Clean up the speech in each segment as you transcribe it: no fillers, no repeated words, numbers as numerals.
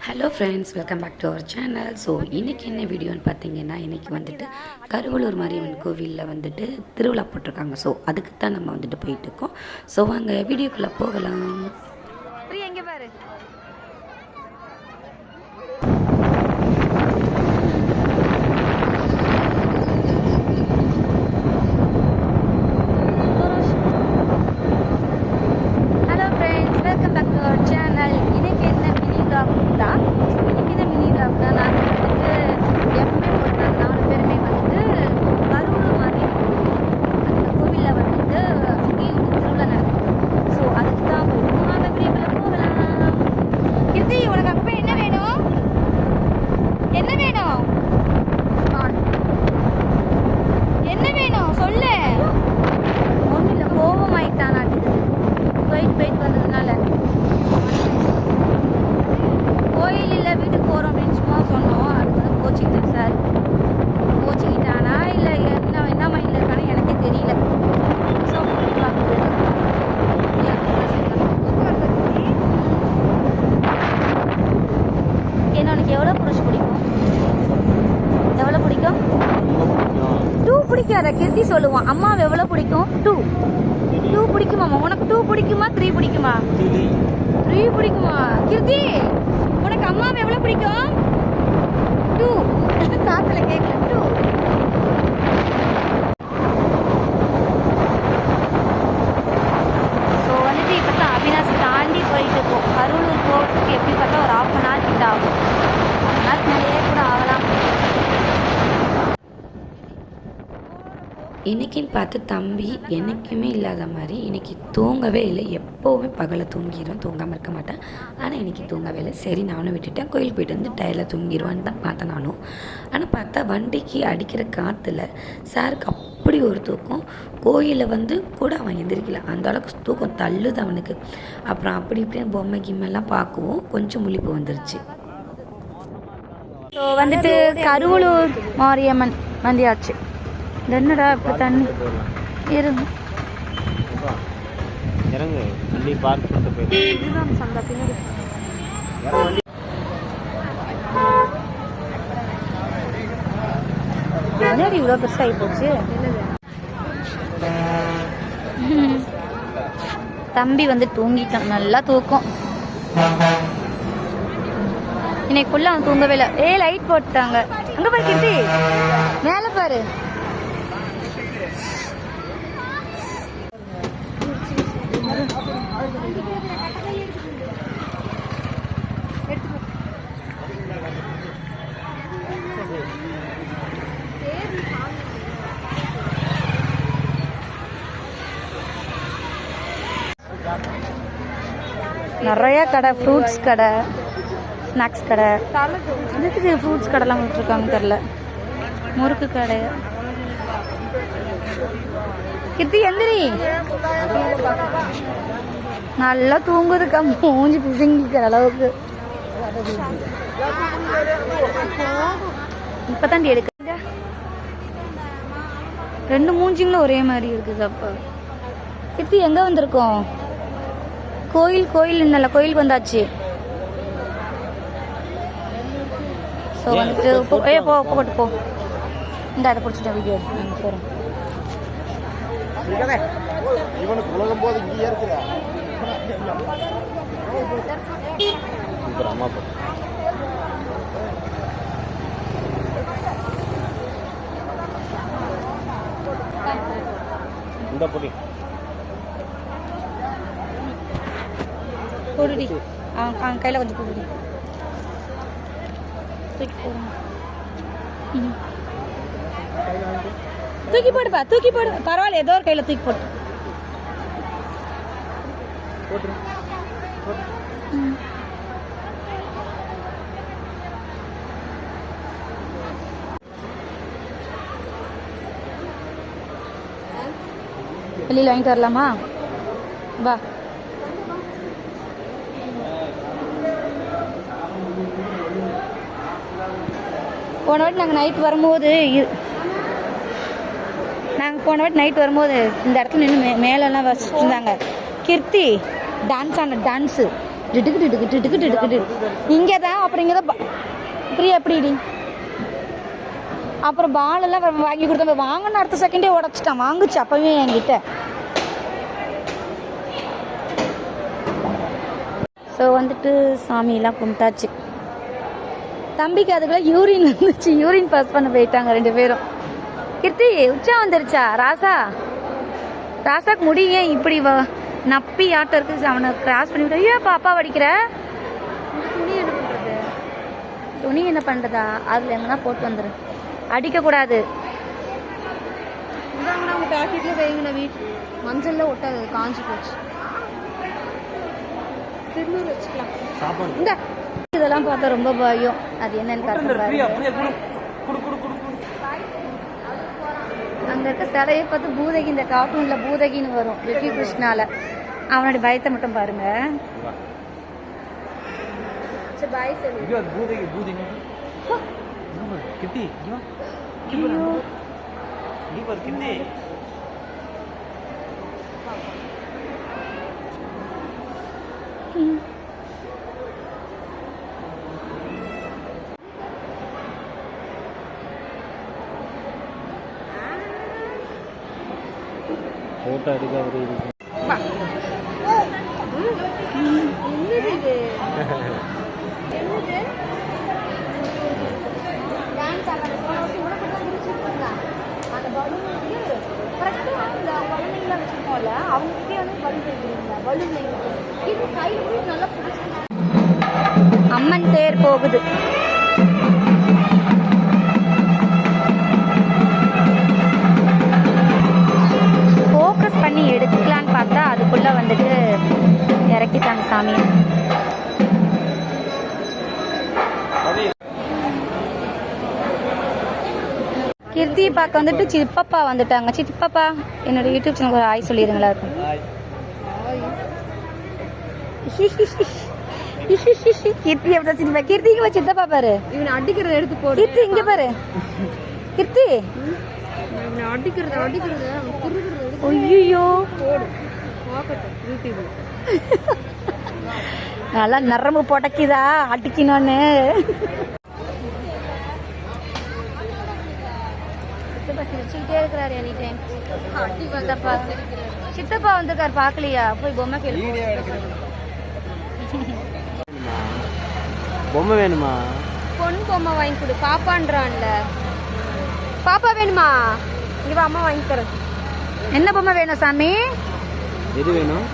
Hello friends, welcome back to our channel. So இன்றைக்கி என்ன வீடியோன்னு பார்த்தீங்கன்னா, இன்றைக்கி வந்துட்டு கருவலூர் மாரியம்மன் கோவிலில் வந்துட்டு திருவிழா போட்டிருக்காங்க. ஸோ அதுக்கு தான் நம்ம வந்துட்டு போயிட்டுருக்கோம். ஸோ வாங்க வீடியோக்குள்ளே போகலாம். எங்கே பாரு கிருத்தி சொல்லுவான். அம்மாவை எவ்வளோ பிடிக்கும்? 2 பிடிக்குமா? உனக்கு 2 பிடிக்குமா 3 பிடிக்குமா? 3 பிடிக்குமா? கிருத்தி உனக்கு அம்மாவை எவ்வளோ பிடிக்கும்? 2 காத்துல கேட்கல. 2 ஸோ வந்துட்டு இப்போ தான் அவினாசி தாண்டி போயிட்டு இருக்கோம். கருவலூர் போகிறதுக்கு எப்படி பார்த்தா ஒரு 1/2 hour கிட்ட ஆகும். 1/2 hour மேலேயே கூட ஆகலாம். இன்றைக்கின்னு பார்த்து தம்பி என்றைக்குமே இல்லாத மாதிரி இன்றைக்கி தூங்கவே இல்லை. எப்போவுமே பகலை தூங்காமல் இருக்க மாட்டேன். ஆனால் இன்றைக்கி தூங்கவே இல்லை. சரி, நானும் விட்டுட்டேன். கோயில் போய்ட்டு வந்து டயரில் தூங்கிடுவான்னு தான் பார்த்தேன் நானும். ஆனால் பார்த்தா வண்டிக்கு அடிக்கிற காற்றுல சாருக்கு அப்படி ஒரு தூக்கம். கோயிலில் வந்து கூட அவன் எந்திரிக்கல. அந்த அளவுக்கு தூக்கம் தள்ளுது அவனுக்கு. அப்புறம் அப்படி இப்படின்னு பொம்மை கிம்மெல்லாம் பார்க்கவும் கொஞ்சம் முழிப்பு வந்துருச்சு. ஸோ வந்துட்டு கருவலூர் மாரியம்மன் வந்தியாச்சு. என்னடா இப்போ தண்ணி இருந்து இறங்கு வண்டி பார்க் பண்ணிட்டு போயிடு. இதுதான் சந்தா பின்னாடி. என்னடி இவ்வளோ பெருசாகி போச்சு? தம்பி வந்து தூங்கிட்டான். நல்லா தூக்கம். இன்னைக்குள்ள அவன் தூங்கவே இல்லை. லைட் போட்டாங்க. அங்கே பாரு கிருத்தி, மேலே பாரு. நிறைய கடை, ஃப்ரூட்ஸ் கடை, ஸ்நாக்ஸ் கடை. எதுக்கு ஃப்ரூட்ஸ் கடைலாம் விட்டுருக்காங்க தெரில. முறுக்கு கடை. கிருத்தி எந்திரி. நல்லா தூங்குதுக்கா. மூஞ்சி பிசுங்கிக்கிற அளவுக்கு. இப்பதான் எடுக்க 2 மூஞ்சிங்களும் ஒரே மாதிரி இருக்குது. அப்ப கிருத்தி எங்க வந்திருக்கோம்? கோயில் இல்ல, கோயிலுக்கு வந்தாச்சு. ஸோ வந்துட்டு போட்டு போ. இந்த அதை பிடிச்சிட்டேன் வீடியோ நாங்கள் போகிறோம். இவனுக்கு உலகம் போது இங்கே இருக்கிற அம்மா இந்த பொடி போடுடி. அவன் கையில் கொஞ்சம் போடுடி. தூக்கி போடுங்க. தூக்கி போடுப்பா, தூக்கி போடு. பரவாயில்ல, ஏதோ ஒரு கையில் தூக்கி போட்டு. வெளியில் வாங்கிட்டு வரலாமா? வா. போன வாட்டி நாங்கள் நைட் வரும்போது இந்த இடத்துல நின்று மேலெல்லாம் வச்சுட்டு இருந்தாங்க. கீர்த்தி டான்ஸ் ஆன டான்ஸு டிடுக்கு டிடுக்கு டிடுக்கு டிடுக்கு இங்கே தான். அப்புறம் இங்கே தான் பிரியா எப்படிடி அப்புறம் பால் எல்லாம் வாங்கி கொடுத்தா வாங்கின அடுத்த செகண்டே உடச்சிட்டான். வாங்குச்சு அப்பவே என்கிட்ட. ஸோ வந்துட்டு சாமியெல்லாம் கும்பிட்டாச்சு. தம்பிக்கு அதுக்குள்ள யூரின் வந்துச்சு. யூரின் பாஸ் பண்ண போயிட்டாங்க 2 பேரும். கீர்த்தி உச்சா வந்துருச்சா? ராசாக்கு முடிய இப்படி நப்பி ஆட்டம் இருக்கு. அவனை கிராஸ் பண்ணி விட்டு ஐயோ பாப்பா வடிக்கிற துணி என்ன பண்ணுறதா? அதில் எங்கன்னா போட்டு வந்துடு. அடிக்கக்கூடாது. அவங்க பேக்கெட்ல வைங்கண்ணா. வீட்டு மஞ்சள்ல ஒட்டாது, காஞ்சி போச்சு. திருநூறு வச்சுக்கலாம். இந்த இதெல்லாம் பார்த்தா ரொம்ப பயம். அது என்னன்னு காட்டுறாரு. அங்கே இருக்க சிலையை பார்த்து பூதகி, இந்த கார்ட்டூனில் பூதகின்னு வரும் விக்கி கிருஷ்ணால. அவனுடைய பயத்தை மட்டும் பாருங்க. சரி பாய் சொல்லு. போட்டோ எடுக்க ஒரு அம்மன் தேர் போகுது. ஃபோக்கஸ் பண்ணி எடுக்கலான்னு பார்த்தா அதுக்குள்ள வந்துட்டு இறக்கிட்டாங்க சாமியை. கீர்த்தியை பார்க்க வந்துட்டு சித்தப்பா வந்துட்டாங்க. சித்தப்பா என்னோட யூடியூப் சேனல் ஒரு ஆய் சொல்லிடுங்களா இருக்கும். கீர்த்தி எப்படி சிரிப்பா? கீர்த்திக்கு சித்தப்பா பாரு. இவனை அடிக்கிறத எடுத்து போடு. கீர்த்தி இங்க பாரு. கீர்த்தி அடிக்கிறது ஐயோ நல்லா நரம்பு புடக்குதா அடிக்கணும்னு. சிரிச்சுக்கிட்டே இருக்கிறாரு எனி டைம். சித்தப்பா வந்திருக்காரு பாக்கலையா? போய் பொம்மை கேளு. பொம்மை வேணுமா? பொன் பொம்மை வாங்கி கொடு. பாப்பான்றான்ல. பாப்பா வேணுமா? இவ அம்மா வாங்கி தரேன். என்ன பொம்மை வேணும் சாமி? எது வேணும்?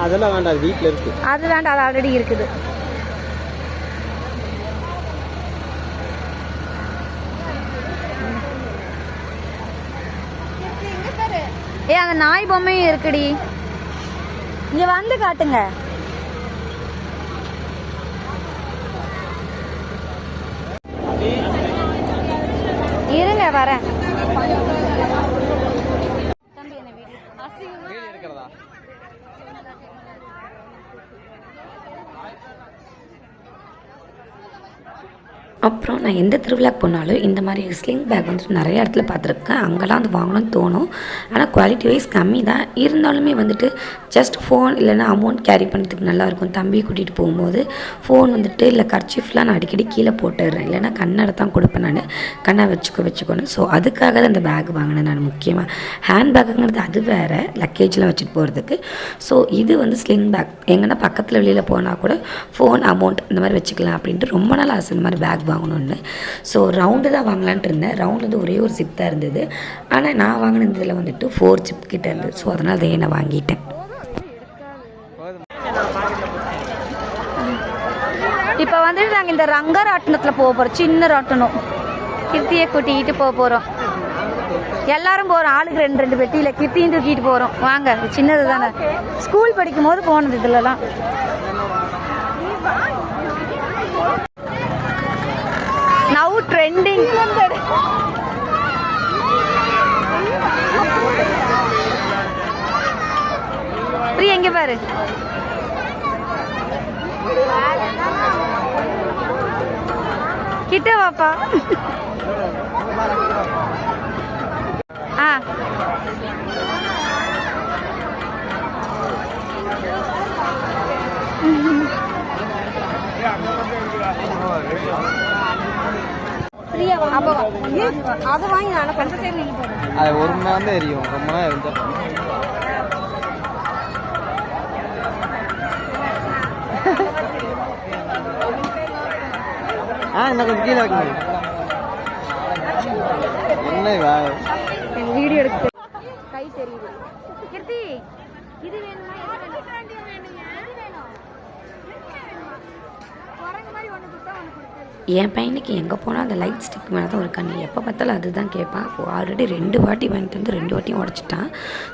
அதெல்லாம் வேண்டாம், வீட்டில் இருக்கு. அது வேண்டாம், அது ஆல்ரெடி இருக்குது. ஏ அந்த நாய் பொம்மையும் இருக்குடி. இங்க வந்து காட்டுங்க. இருங்க வரேன். அப்புறம் நான் எந்த திருவிழாக்கு போனாலும் இந்த மாதிரி ஸ்லிங் பேக் வந்துட்டு நிறைய இடத்துல பார்த்துருக்கேன். அங்கெல்லாம் அது வாங்கணும்னு தோணும். ஆனால் குவாலிட்டி வைஸ் கம்மி தான். இருந்தாலுமே வந்துட்டு ஜஸ்ட் ஃபோன் இல்லைன்னா அமௌண்ட் கேரி பண்ணுறதுக்கு நல்லாயிருக்கும். தம்பி கூட்டிகிட்டு போகும்போது ஃபோன் வந்துட்டு இல்லை கர்ச்சீஃப்லாம் நான் அடிக்கடி கீழே போட்டுடுறேன். இல்லைன்னா கண்ணடை தான் கொடுப்பேன் நான். கண்ணை வச்சுக்கணும். ஸோ அதுக்காக தான் இந்த பேக் வாங்கினேன் நான். முக்கியமாக ஹேண்ட் பேக்குங்கிறது அது வேறு, லக்கேஜ்லாம் வச்சுட்டு போகிறதுக்கு. ஸோ இது வந்து ஸ்லிங் பேக். எங்கன்னா பக்கத்தில் வெளியில் போனால் கூட ஃபோன் அமௌண்ட் இந்த மாதிரி வச்சுக்கலாம் அப்படின்ட்டு ரொம்ப நாள் ஆசை இந்த மாதிரி பேக் வாங்கணும்னு. ஸோ ரவுண்டு தான் வாங்கலான்ட்டு இருந்தேன். ரவுண்டு வந்து ஒரே ஒரு ஜிப் தான் இருந்தது. ஆனால் நான் வாங்கினதில் வந்துட்டு 4 ஜிப் கிட்ட இருந்தது. ஸோ அதனால் அதை நான் வாங்கிட்டேன். இப்போ வந்துட்டு நாங்கள் இந்த ரங்கராட்டணத்தில் போக போகிறோம். சின்ன ராட்டணம். கிருத்தியை கூட்டிக்கிட்டு போக போகிறோம். எல்லாரும் போகிறோம். ஆளுக்கு 2 பெட்டியில் கிருத்தியும் தூக்கிட்டு போகிறோம். வாங்க, சின்னது தானே. ஸ்கூல் படிக்கும் போது போனது இதுலலாம். Now trending. பிரியா எங்க பாரு. கிட்ட வாப்பா. அப்போ அதை வாங்கி நான் கொஞ்சம் சைடு நீங்கள் போடுறேன். அது ஒரு மணி நேரம் தான் எரியும், ரொம்ப நேரம் எரிஞ்சா. இன்னும் கொஞ்சம் கீழே வைக்கணும். என்ன வீடியோ எடுத்து கை தெரியுது. கீர்த்தி இது வேணுமா? குரங்கு மாதிரி ஒன்று கொடுத்தா ஒன்று கொடுத்து. என் பையனுக்கு எங்கே போனால் அந்த லைட் ஸ்டிக் மேலே தான் ஒரு கண்ணு, எப்போ பார்த்தாலும் அதுதான் கேட்பான். ஆல்ரெடி 2 வாட்டி வாங்கிட்டு வந்து 2 வாட்டியும் உடச்சிட்டான்.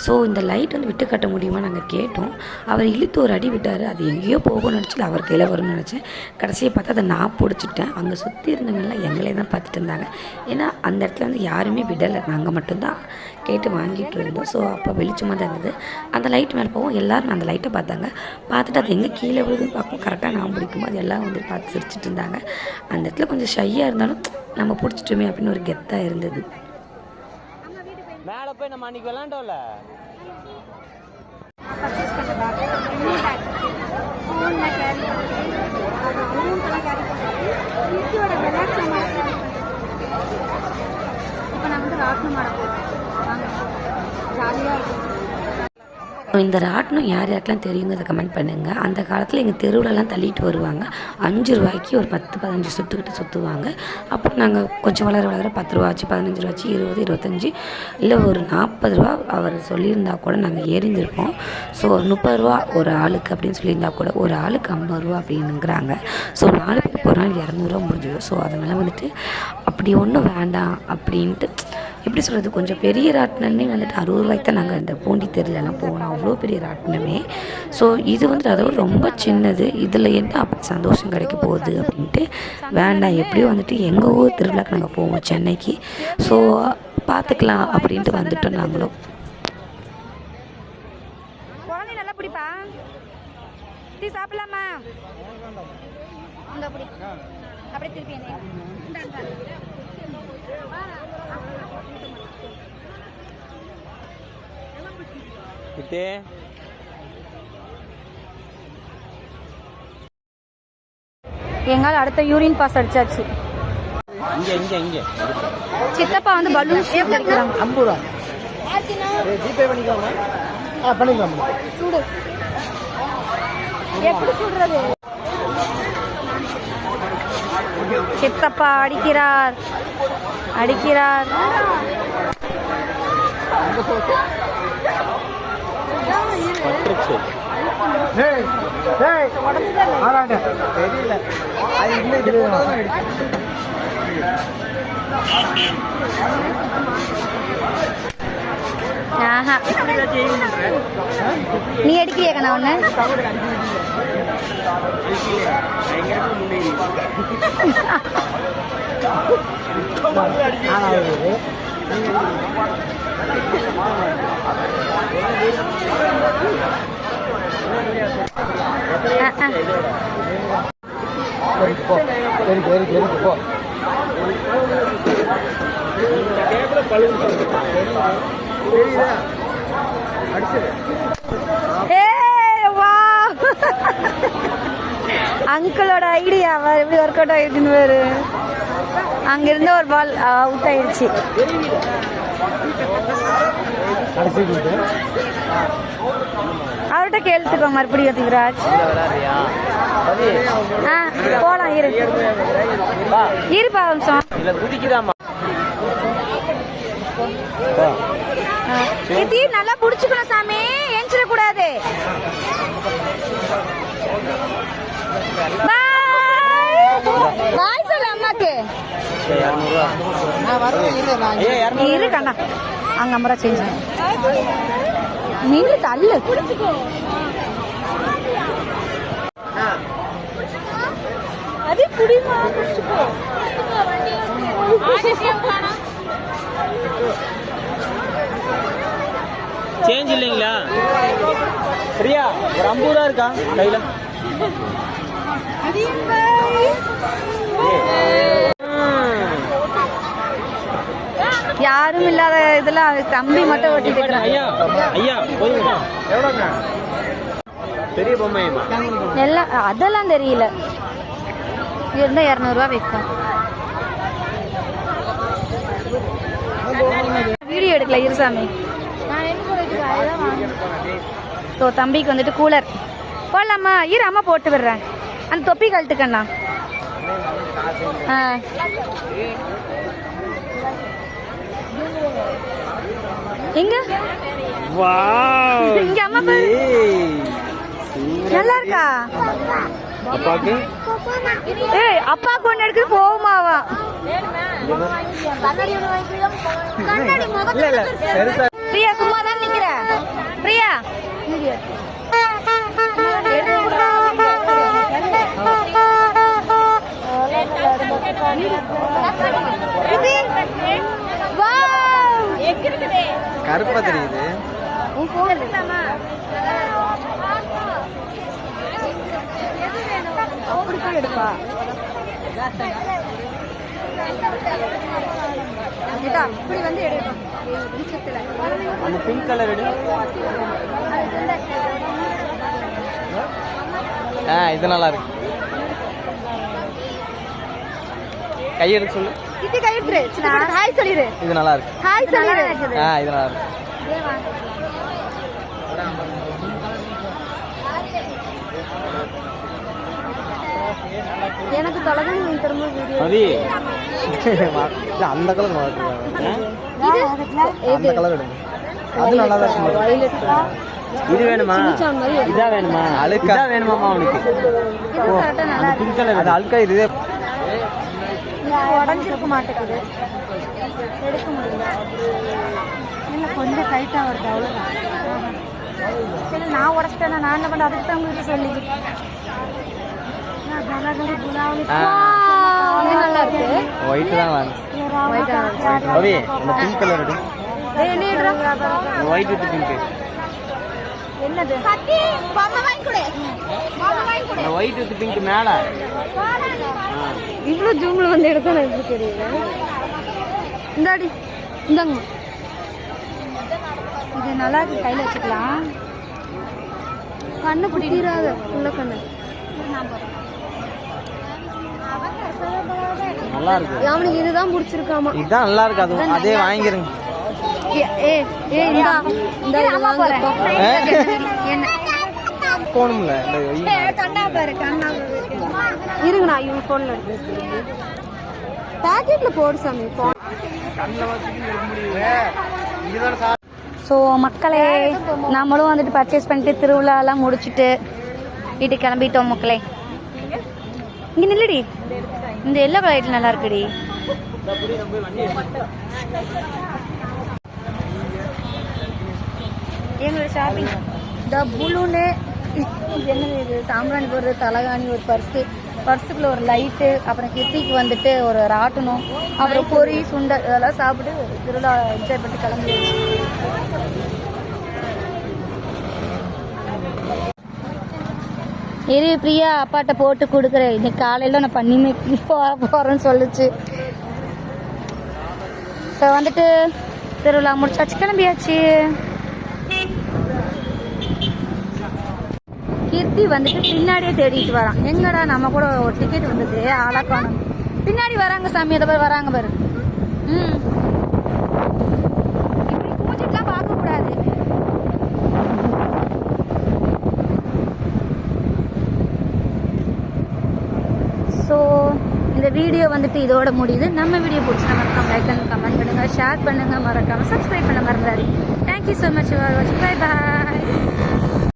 ஸோ இந்த லைட் வந்து விட்டு கட்ட முடியுமா நாங்கள் கேட்டோம். அவர் இழுத்து ஒரு அடி விட்டார், அது எங்கேயோ போகணும்னு நினச்சி அவர் கையில் வரும்னு நினச்சேன். கடைசியை பார்த்தா அதை நான் பிடிச்சிட்டேன். அங்கே சுற்றி இருந்தவங்கெல்லாம் எங்களே தான் பார்த்துட்டு இருந்தாங்க. ஏன்னா அந்த இடத்துல வந்து யாருமே விடலை, நாங்கள் மட்டும்தான் கேட்டு வாங்கிட்டு இருந்தோம். ஸோ அப்போ வெளிச்சமாக தான் இருந்தது. அந்த லைட் மேலே போவோம், எல்லோரும் அந்த லைட்டை பார்த்தாங்க. பார்த்துட்டு அது எங்கே கீழே விழுதுன்னு பார்ப்போம். கரெக்டாக நான் பிடிக்கும் போது எல்லாம் வந்து பார்த்து சிரிச்சிட்டு இருந்தாங்க. அந்த இடத்துல கொஞ்சம் ஷையாக இருந்தாலும் நம்ம பிடிச்சிட்டோமே அப்படின்னு ஒரு கெத்தாக இருந்தது. மேலே போய் நம்ம அன்னைக்கு விளாண்டோம்ல, இப்போ நான் வந்து ராட்டினம் ஆட போகிறேன். வாங்க, ஜாலியாக இருக்கும். இந்த ராட்டினம் யார் யாருக்கெல்லாம் தெரியுங்கிறத கமெண்ட் பண்ணுங்கள். அந்த காலத்தில் எங்கள் தெருவிலலாம் தள்ளிட்டு வருவாங்க. 5 ரூபாய்க்கு ஒரு 10-15 சுற்றுக்கிட்டு சுற்றுவாங்க. அப்புறம் நாங்கள் கொஞ்சம் வளர வளர 10 ரூபா ஆச்சு, 15 ரூபாச்சு, 20, 25, இல்லை ஒரு 40 ரூபா அவர் சொல்லியிருந்தா கூட நாங்கள் ஏறிந்திருப்போம். ஸோ 30 ரூபா ஒரு ஆளுக்கு அப்படின்னு சொல்லியிருந்தா கூட ஒரு ஆளுக்கு 50 ரூபா அப்படின்னுங்கிறாங்க. ஸோ 4 பேர் ஒரு நாள் 200 ரூபா முடிஞ்சிடும். ஸோ அதனால் வந்துட்டு அப்படி ஒன்றும் வேண்டாம் அப்படின்ட்டு, எப்படி சொல்கிறது, கொஞ்சம் பெரிய ராட்டினமே வந்துட்டு 60 ரூபாய்க்கு தான் நாங்கள் இந்த பூண்டி தெருலெலாம் போனோம். அவ்வளோ பெரிய ராட்டினமே. ஸோ இது வந்துட்டு அதோட ரொம்ப சின்னது, இதில் என்ன அப்படி சந்தோஷம் கிடைக்க போகுது அப்படின்ட்டு வேண்டாம், எப்படியும் வந்துட்டு எங்கள் ஊர் திருவிழாக்கு நாங்கள் போவோம் சென்னைக்கு. ஸோ பார்த்துக்கலாம் அப்படின்ட்டு வந்துட்டோம் நாங்களும். குழந்தை நல்லா பிடிப்பா, டீ சாப்பிடலாமா? இந்த அப்படி அப்படியே திருப்பி என்ன கிட்டே எங்கால அடுத்த யூரின் பாஸ் அடிச்சாச்சு. இங்கே இங்கே இங்கே சித்தப்பா வந்து பலூன் அடிக்கிறாங்க. 50 ரூபா ஜிபே பண்ணிக்கலாமா? பண்ணிக்கலாம். சூடு எப்படி சுடுறது? சித்தப்பா அடிக்கிறார் அடிக்கிறார். பட்டுச்சு. தெரியல, அது இன்னும் ஆஹா, நீ அடிக்கிறியா கண்ணா ஒண்ணு? அங்கிளோட ஐடியா எப்படி ஒர்க் அவுட் ஆயிடுச்சுன்னு வேறு. அங்கிருந்த ஒரு பால் அவுட் ஆயிடுச்சு. அவர்கிட்ட கேள்விக்கோ மறுபடியும் திகராஜ். போலாம், இருப்பா நிமிஷம். நல்லா புடிச்சுக்கணும் சாமி, ஏஞ்சிடக்கூடாது. பாய் சொல்ல அம்மாக்கு. இரு கண்ணா, அங்க 50 ரூபா சேஞ்ச் நீங்க தள்ளு. அது குடிமா சேஞ்ச் இல்லைங்களா? பிரியா, ஒரு 50 ரூபா இருக்கா கையில? யாரும் இல்லாத இதுல தம்பி மட்டும் ஓட்டிட்டு இருக்கான். ஐயா ஐயா போதுங்க. எவ்வளோங்க? பெரிய பொம்மை எல்லாம் அதெல்லாம் தெரியல. இருந்தா 200 ரூபா வைக்கும். வீடியோ எடுக்கல இருசாமி. ஸோ தம்பிக்கு வந்துட்டு கூலர் போடலாமா? இரு அம்மா போட்டு விடுறேன். அந்த தொப்பி கழட்டுக்கண்ணா. எங்க இங்க அம்மா பாரு. நல்லா இருக்கா? அப்பாக்கு ஏய் அப்பாக்கு ஒண்ணு எடுத்து போகுமாவா? பிரியா சும்மா தான் நிக்கிற. பிரியா கருப்பா தெரியுது. எடுப்பா அப்படி வந்து எடுக்கணும். அந்த பிங்க் கலர் எடு. இது நல்லா இருக்கு. கையெடுக்க சொல்லு. இது கையிட்டு ஹாய் சொல்லிரு. இது நல்லா இருக்கு. ஹாய் சொல்லிரு. இது நல்லா இருக்கு. எனக்கு தொலைவு நீ திரும்ப வீடியோ மதி அந்த கலர் நல்லா இருக்கு. அந்த கலர் எடுங்க. அது நல்லா தான் இருக்கு. இது வேணுமா? இதா வேணுமா? அழுக்கா வேணுமாமா அவனுக்கு? அந்த பிங்க் கலர் அது அழுக்கா. இது உடஞ்சிருக்க மாட்டேங்குது. எடுக்க முடியல. இல்லை கொஞ்சம் டைட்டாக வருது அவ்வளோதான். சரி நான் உடச்சிட்டேன்னா நான் என்ன பண்ண? அதுக்கு தான் உங்கள்கிட்ட சொல்லி நல்லா இருக்கு. ஒயிட் தான் வாங்க. ரவி அந்த பிங்க் கலர் எடு. White with pink. என்னது? அந்த ஒயிட் வித் பிங்க் மேல. இவ்வளோ ஜூம்ல வந்து எடுக்க எனக்கு தெரியல. இந்தாடி இந்தாங்க. இது நல்லா இருக்கு. கையில் வச்சுக்கலாம். கண்ணு பிடிக்கிறாத உள்ள கண்ணு. நல்லா இருக்கு. அவனுக்கு இதுதான் பிடிச்சிருக்காமா. இதுதான் நல்லா இருக்கு. அது அதே வாங்கிருங்க. போகணும்ல இருங்க நான் இவங்க போன்ல பேக்கெட்ல போடு சாமி. ஸோ மக்களே நம்மளும் வந்துட்டு பர்ச்சேஸ் பண்ணிட்டு திருவிழாலாம் முடிச்சுட்டு வீட்டுக்கு கிளம்பிட்டோம் மக்களே. இங்கே நில்லுடி. இந்த எல்லோ கலர் நல்லா இருக்குடி. எங்களோட ஷாப்பிங் த புலூனு. என்னது இது? சாம்பிராணி போடுறது, தலகாணி, ஒரு பர்ஸுக்குள்ள ஒரு லைட்டு, அப்புறம் கிட்டிக்கு வந்துட்டு ஒரு ராட்டணும், அப்புறம் பொரி சுண்டல் இதெல்லாம் சாப்பிட்டு திருவிழா என்ஜாய் பண்ணிட்டு கிளம்பி. இரு பிரியா அப்பாட்ட போட்டு கொடுக்குறேன். இன்னைக்கு காலையில் நான் பண்ணிமே போகிறேன்னு சொல்லிச்சு. ஸோ வந்துட்டு திருவிழா முடிச்சாச்சு, கிளம்பியாச்சு. கீர்த்தி வந்துட்டு பின்னாடியே தேடிட்டு வரான். எங்கடா நம்ம கூட ஒரு டிக்கெட் வந்தது ஆளாக்கான பின்னாடி வராங்க சாமி. அதை பேர் வராங்க பாரு. இப்படி கூட்டிட்டுலாம் பார்க்கக்கூடாது. ஸோ இந்த வீடியோ வந்துட்டு இதோட முடியுது. நம்ம வீடியோ பிடிச்சா மறக்காம லைக் பண்ணுங்க, கமெண்ட் பண்ணுங்க, ஷேர் பண்ணுங்க, மறக்காம சப்ஸ்கிரைப் பண்ண மறந்துடாதீங்க. தேங்க்யூ ஸோ மச் ஃபார் வாட்சிங். Bye bye.